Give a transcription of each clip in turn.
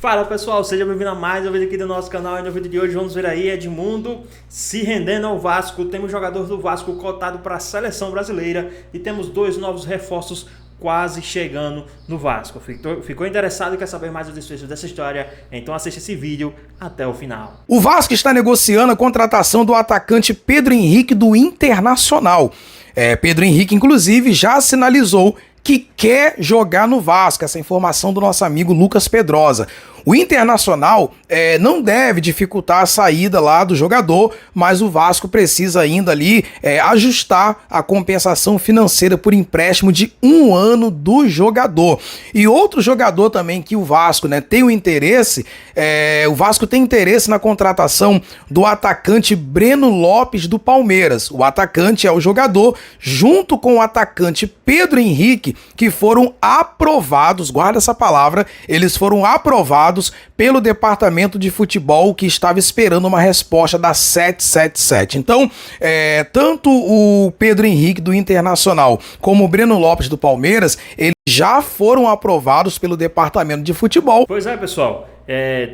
Fala pessoal, seja bem-vindo a mais um vídeo aqui do nosso canal. E no vídeo de hoje vamos ver aí Edmundo se rendendo ao Vasco. Temos jogador do Vasco cotado para a seleção brasileira e temos dois novos reforços quase chegando no Vasco. Ficou interessado e quer saber mais o desfecho dessa história? Então assista esse vídeo até o final. O Vasco está negociando a contratação do atacante Pedro Henrique do Internacional. Pedro Henrique, inclusive, já sinalizou que quer jogar no Vasco, essa informação do nosso amigo Lucas Pedrosa. O Internacional não deve dificultar a saída lá do jogador, mas o Vasco precisa ainda ali ajustar a compensação financeira por empréstimo de 1 ano do jogador. E outro jogador também que o Vasco tem o interesse, o Vasco tem interesse na contratação do atacante Breno Lopes do Palmeiras. O atacante é o jogador, junto com o atacante Pedro Henrique, que foram aprovados, guarda essa palavra, eles foram aprovados pelo departamento de futebol que estava esperando uma resposta da 777. Então, tanto o Pedro Henrique do Internacional como o Breno Lopes do Palmeiras, eles já foram aprovados pelo departamento de futebol. Pois é, pessoal,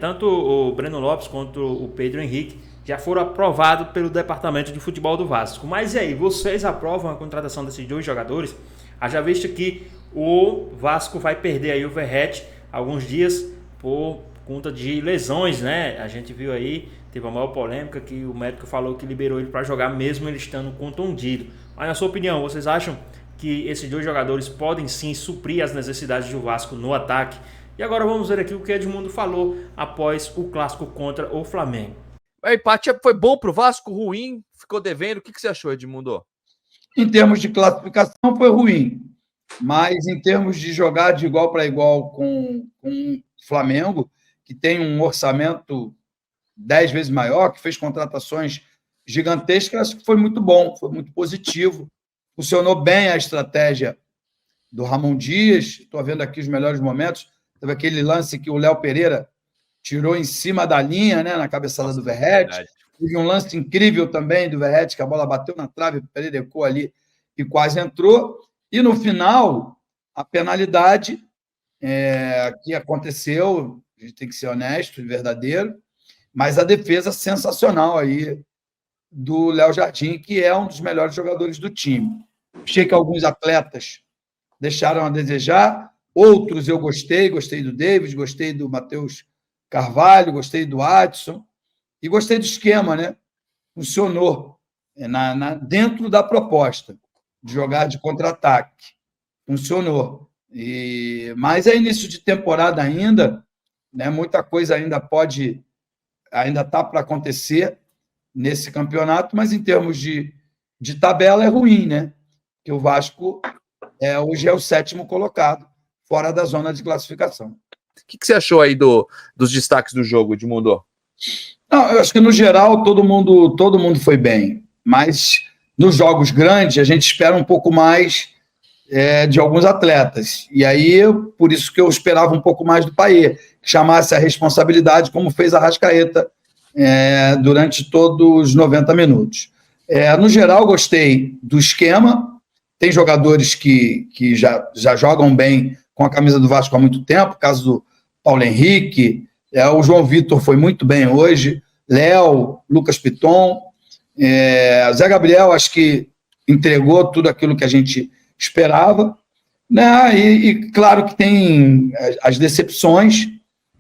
tanto o Breno Lopes quanto o Pedro Henrique já foram aprovados pelo departamento de futebol do Vasco. Mas e aí, vocês aprovam a contratação desses dois jogadores? Haja visto que o Vasco vai perder aí o Verratti alguns dias por conta de lesões, né? A gente viu aí, teve a maior polêmica que o médico falou que liberou ele para jogar mesmo ele estando contundido. Mas na sua opinião, vocês acham que esses dois jogadores podem sim suprir as necessidades do Vasco no ataque? E agora vamos ver aqui o que Edmundo falou após o clássico contra o Flamengo. O empate foi bom pro Vasco, ruim, ficou devendo. O que você achou, Edmundo? Em termos de classificação foi ruim, mas em termos de jogar de igual para igual com o Flamengo, que tem um orçamento 10 vezes maior, que fez contratações gigantescas, acho que foi muito bom, foi muito positivo. Funcionou bem a estratégia do Ramon Dias, estou vendo aqui os melhores momentos. Teve aquele lance que o Léo Pereira tirou em cima da linha, né, na cabeçada do Verratti. Teve um lance incrível também do Verratti, que a bola bateu na trave, pererecou ali e quase entrou. E no final, a penalidade que aconteceu, a gente tem que ser honesto e verdadeiro, mas a defesa sensacional aí do Léo Jardim, que é um dos melhores jogadores do time. Achei que alguns atletas deixaram a desejar, outros eu gostei do David, gostei do Matheus Carvalho, gostei do Adson e gostei do esquema, né? Funcionou dentro da proposta de jogar de contra-ataque. Funcionou. Mas é início de temporada ainda, né? Muita coisa ainda está para acontecer nesse campeonato, mas em termos de tabela é ruim, né? Que o Vasco hoje é o 7º colocado, fora da zona de classificação. O que você achou aí dos destaques do jogo, Edmundo? Não, eu acho que no geral todo mundo foi bem, mas nos jogos grandes a gente espera um pouco mais de alguns atletas. E aí, por isso que eu esperava um pouco mais do Payet, que chamasse a responsabilidade, como fez a Arrascaeta durante todos os 90 minutos. No geral, gostei do esquema. Tem jogadores que já jogam bem com a camisa do Vasco há muito tempo, o caso do Paulo Henrique, o João Vitor foi muito bem hoje, Léo, Lucas Piton, Zé Gabriel, acho que entregou tudo aquilo que a gente esperava, né? E claro que tem as decepções,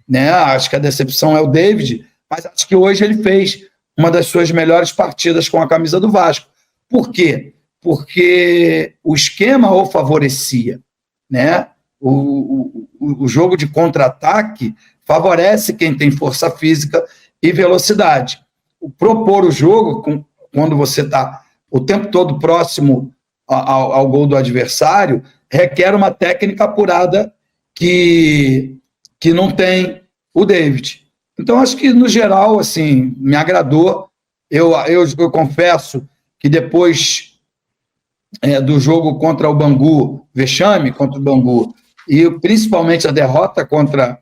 né? Acho que a decepção é o David, mas acho que hoje ele fez uma das suas melhores partidas com a camisa do Vasco. Por quê? Porque o esquema o favorecia, né? O jogo de contra-ataque favorece quem tem força física e velocidade. Propor o jogo, quando você está o tempo todo próximo ao gol do adversário, requer uma técnica apurada que não tem o David. Então, acho que, no geral, assim, me agradou. Eu confesso que depois do jogo contra o Bangu, vexame contra o Bangu, e principalmente a derrota contra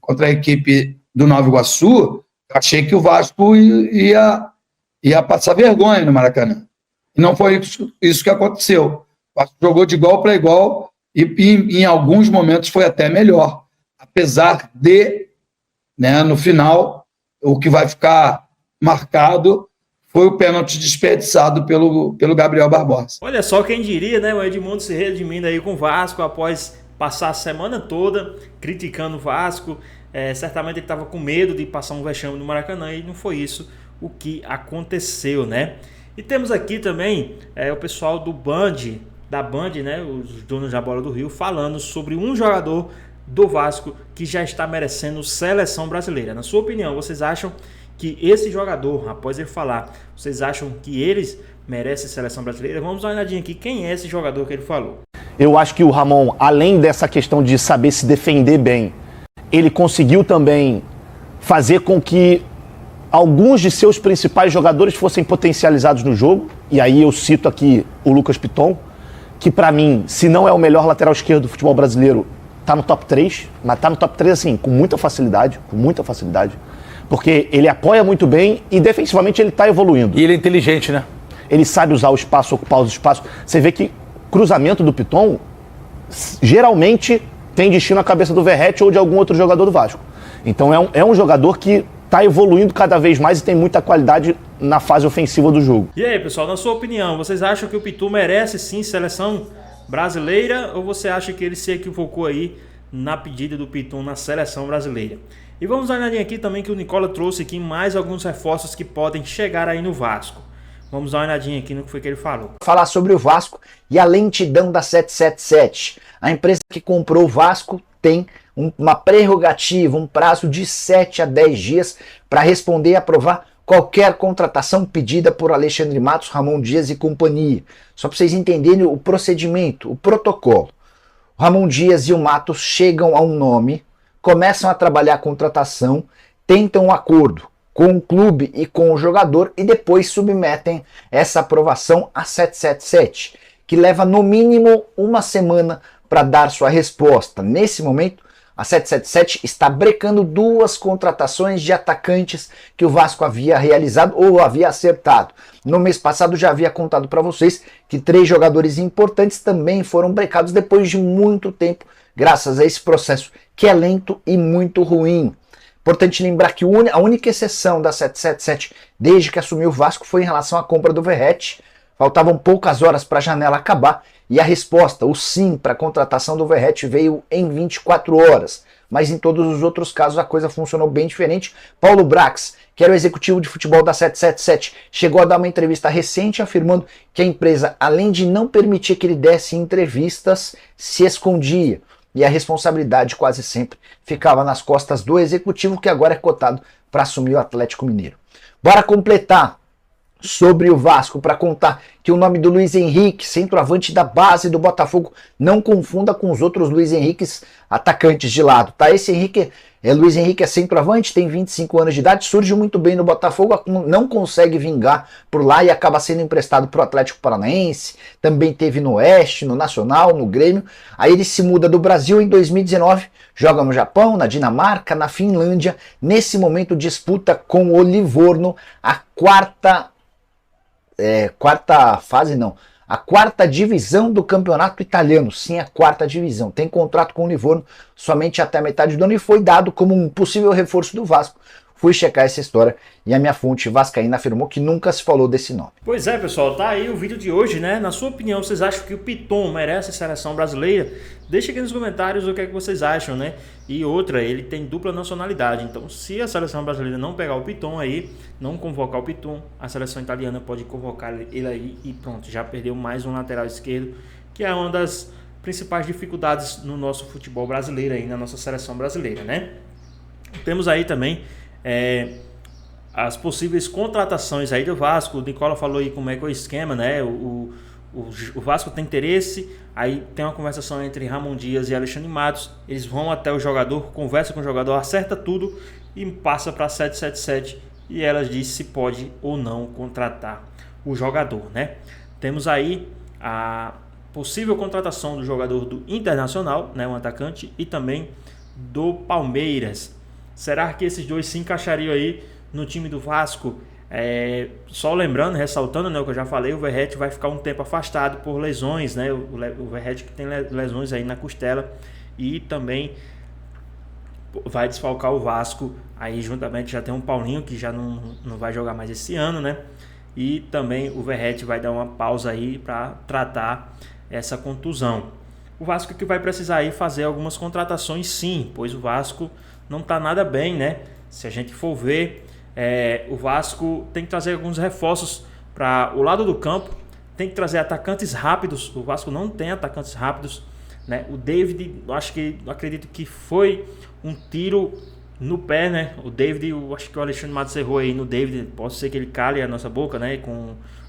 a equipe do Nova Iguaçu, achei que o Vasco ia passar vergonha no Maracanã. E não foi isso que aconteceu. O Vasco jogou de igual para igual e em alguns momentos foi até melhor, apesar de né? No final, o que vai ficar marcado foi o pênalti desperdiçado pelo Gabriel Barbosa. Olha só quem diria, né? O Edmundo se redimindo aí com o Vasco após passar a semana toda criticando o Vasco. Certamente ele estava com medo de passar um vexame no Maracanã e não foi isso o que aconteceu, né? E temos aqui também o pessoal da Band, né? Os donos da Bola do Rio, falando sobre um jogador do Vasco que já está merecendo seleção brasileira. Na sua opinião, vocês acham que esse jogador, após ele falar, vocês acham que eles merecem seleção brasileira? Vamos dar uma olhadinha aqui, quem é esse jogador que ele falou? Eu acho que o Ramon, além dessa questão de saber se defender bem, ele conseguiu também fazer com que alguns de seus principais jogadores fossem potencializados no jogo. E aí eu cito aqui o Lucas Piton, que para mim, se não é o melhor lateral esquerdo do futebol brasileiro, tá no top 3, mas tá no top 3 assim, com muita facilidade, porque ele apoia muito bem e defensivamente ele tá evoluindo. E ele é inteligente, né? Ele sabe usar o espaço, ocupar os espaços. Você vê que cruzamento do Piton geralmente tem destino à cabeça do Verratti ou de algum outro jogador do Vasco. Então é um jogador que tá evoluindo cada vez mais e tem muita qualidade na fase ofensiva do jogo. E aí, pessoal, na sua opinião, vocês acham que o Piton merece sim seleção brasileira ou você acha que ele se equivocou aí na pedida do Piton na seleção brasileira? E vamos dar uma olhadinha aqui também que o Nicola trouxe aqui mais alguns reforços que podem chegar aí no Vasco. Vamos dar uma olhadinha aqui no que foi que ele falou. Falar sobre o Vasco e a lentidão da 777. A empresa que comprou o Vasco tem uma prerrogativa, um prazo de 7 a 10 dias para responder e aprovar qualquer contratação pedida por Alexandre Matos, Ramon Dias e companhia. Só para vocês entenderem o procedimento, o protocolo. O Ramon Dias e o Matos chegam a um nome, começam a trabalhar a contratação, tentam um acordo com o clube e com o jogador e depois submetem essa aprovação à 777, que leva no mínimo uma semana para dar sua resposta. Nesse momento, a 777 está brecando 2 contratações de atacantes que o Vasco havia realizado ou havia acertado. No mês passado já havia contado para vocês que 3 jogadores importantes também foram brecados depois de muito tempo, graças a esse processo que é lento e muito ruim. Importante lembrar que a única exceção da 777 desde que assumiu o Vasco foi em relação à compra do Verratti. Faltavam poucas horas para a janela acabar e a resposta, o sim para a contratação do Verratti veio em 24 horas. Mas em todos os outros casos a coisa funcionou bem diferente. Paulo Brax, que era o executivo de futebol da 777, chegou a dar uma entrevista recente afirmando que a empresa, além de não permitir que ele desse entrevistas, se escondia. E a responsabilidade quase sempre ficava nas costas do executivo, que agora é cotado para assumir o Atlético Mineiro. Bora completar sobre o Vasco para contar que o nome do Luiz Henrique, centroavante da base do Botafogo, não confunda com os outros Luiz Henriques atacantes de lado, tá? Esse Luiz Henrique é centroavante, tem 25 anos de idade, surge muito bem no Botafogo, não consegue vingar por lá e acaba sendo emprestado para o Atlético Paranaense, também teve no Oeste, no Nacional, no Grêmio. Aí ele se muda do Brasil em 2019, joga no Japão, na Dinamarca, na Finlândia, nesse momento disputa com o Livorno a quarta divisão do campeonato italiano. Sim, a 4ª divisão. Tem contrato com o Livorno somente até a metade do ano e foi dado como um possível reforço do Vasco. Fui checar essa história e a minha fonte vascaína afirmou que nunca se falou desse nome. Pois é, pessoal, tá aí o vídeo de hoje, né? Na sua opinião, vocês acham que o Piton merece a seleção brasileira? Deixa aqui nos comentários o que é que vocês acham, né? E outra, ele tem dupla nacionalidade, então se a seleção brasileira não pegar o Piton aí, não convocar o Piton, a seleção italiana pode convocar ele aí e pronto, já perdeu mais um lateral esquerdo, que é uma das principais dificuldades no nosso futebol brasileiro aí, na nossa seleção brasileira, né? Temos aí também as possíveis contratações aí do Vasco. O Nicola falou aí como é que é o esquema, né? O Vasco tem interesse, aí tem uma conversação entre Ramon Dias e Alexandre Matos, eles vão até o jogador, conversa com o jogador, acerta tudo e passa para 777 e ela diz se pode ou não contratar o jogador, né? Temos aí a possível contratação do jogador do Internacional, né, um atacante, e também do Palmeiras. Será que esses dois se encaixariam aí no time do Vasco? Só lembrando, ressaltando, né, o que eu já falei, o Verratti vai ficar um tempo afastado por lesões, né? O Verratti que tem lesões aí na costela e também vai desfalcar o Vasco. Aí juntamente já tem um Paulinho que já não vai jogar mais esse ano, né? E também o Verratti vai dar uma pausa aí para tratar essa contusão. O Vasco que vai precisar aí fazer algumas contratações, sim, pois o Vasco não está nada bem, né? Se a gente for ver, o Vasco tem que trazer alguns reforços para o lado do campo, tem que trazer atacantes rápidos. O Vasco não tem atacantes rápidos, né? O David, acredito que foi um tiro no pé, né? O David, eu acho que o Alexandre Matos errou aí no David. Pode ser que ele cale a nossa boca, né?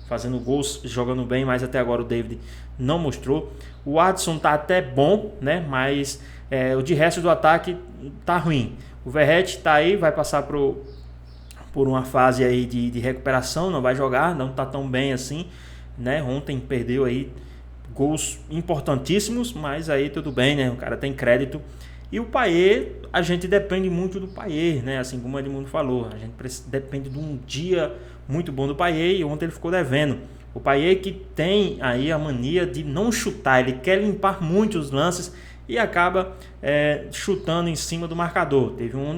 Fazendo gols, jogando bem, mas até agora o David não mostrou. O Adson tá até bom, né? Mas o de resto do ataque tá ruim. O Verratti tá aí, vai passar por uma fase aí de recuperação, não vai jogar, não tá tão bem assim, né? Ontem perdeu aí gols importantíssimos, mas aí tudo bem, né? O cara tem crédito. E o Payet, a gente depende muito do Payet, né? Assim como o Edmundo falou, a gente depende de um dia muito bom do Payet, e ontem ele ficou devendo. O Payet que tem aí a mania de não chutar, ele quer limpar muito os lances e acaba chutando em cima do marcador.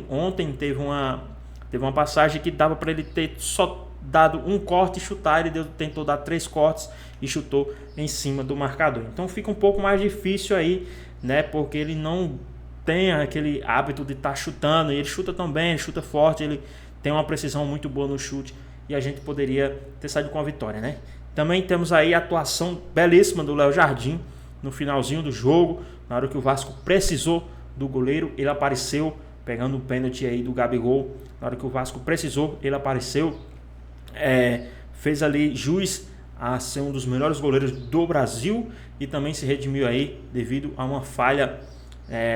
Ontem teve uma passagem que dava para ele ter só dado um corte e chutar, ele tentou dar 3 cortes e chutou em cima do marcador. Então fica um pouco mais difícil aí, né? Porque ele não tem aquele hábito de estar chutando, e ele chuta tão bem, ele chuta forte, ele tem uma precisão muito boa no chute, e a gente poderia ter saído com a vitória, né? Também temos aí a atuação belíssima do Léo Jardim no finalzinho do jogo, na hora que o Vasco precisou do goleiro, ele apareceu pegando o pênalti aí do Gabigol. Na hora que o Vasco precisou, ele apareceu, fez ali jus a ser um dos melhores goleiros do Brasil, e também se redimiu aí devido a uma falha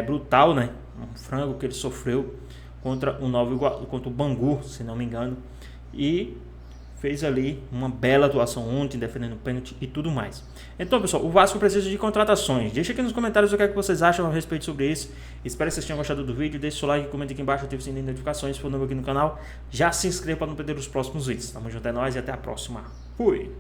brutal, né? Um frango que ele sofreu contra o Bangu, se não me engano, e fez ali uma bela atuação ontem, defendendo o pênalti e tudo mais. Então, pessoal, o Vasco precisa de contratações. Deixa aqui nos comentários o que é que vocês acham a respeito sobre isso. Espero que vocês tenham gostado do vídeo. Deixe seu like, comente aqui embaixo, ative o sininho de notificações, se for novo aqui no canal. Já se inscreva para não perder os próximos vídeos. Tamo junto, é nóis e até a próxima. Fui!